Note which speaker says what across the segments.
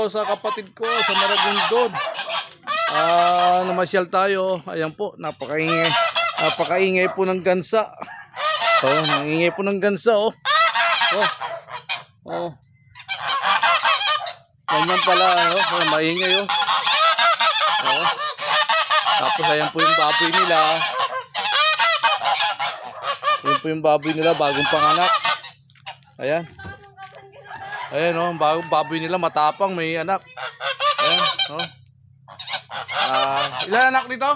Speaker 1: po sa kapatid ko sa Maragondon. Namasyal tayo. Ayan po, napakaingay. Napakaingay po ng gansa. Nangingay po ng gansa, oh. Ganyan pala, maingay, oh. Tapos ayan po yung baboy nila. Ayan po yung baboy nila, bagong panganak. Ayan. Ayan, oh, bagong baboy nila, matapang, may anak. Ayan, oh. Ilan anak nito?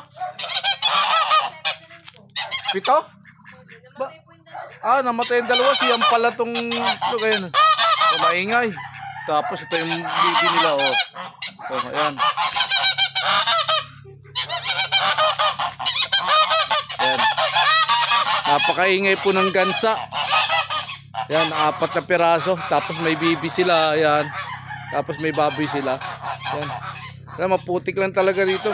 Speaker 1: 7? Namatay yung dalawa. Siyang pala tong ayan. Maingay. Tapos ito yung baby nila, oh. Ayan. Ayan. Napakaingay po ng gansa. Ayan, 4 na piraso. Tapos may baby sila. Ayan. Tapos may baboy sila. Ayan. Ayan, maputik lang talaga rito.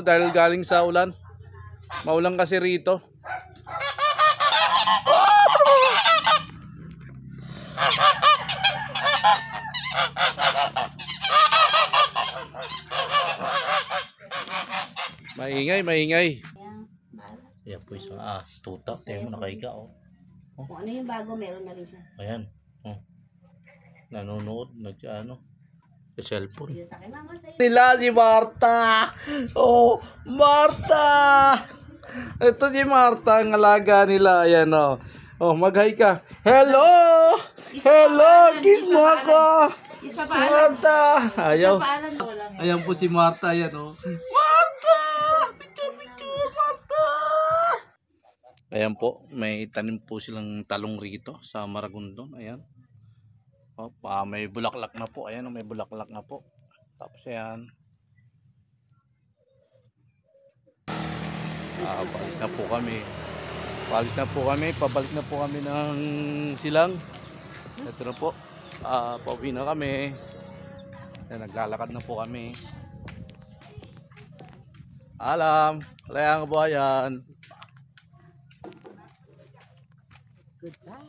Speaker 1: Dahil galing sa ulan. Maulan kasi rito. Maingay, maingay. Ayan po isang tuta. Tayo mo nakahiga, oh.
Speaker 2: Kung ano yung bago, meron na rin siya.
Speaker 1: Ayan. Nanonood, sa cellphone. Nila si Marta. Oh, Marta. Ito si Marta, ang alaga nila. Ayan, oh. Oh, mag-hi ka. Hello! Hello! Kiss mo ako! Marta! Ayaw. Ayan po si Marta. Ayan, oh. Marta! Picture, Marta! Ayan po, may tanim po silang talong rito sa Maragondon. Ayan. Oh, may bulaklak na po. Ayan, may bulaklak na po. Tapos ayan. Paalis na po kami. Pabalik na po kami ng Silang. Ito na po. Pauwi na kami. Ayan, naglalakad na po kami. Alam, Layang Kabuhayan.
Speaker 2: Goodbye.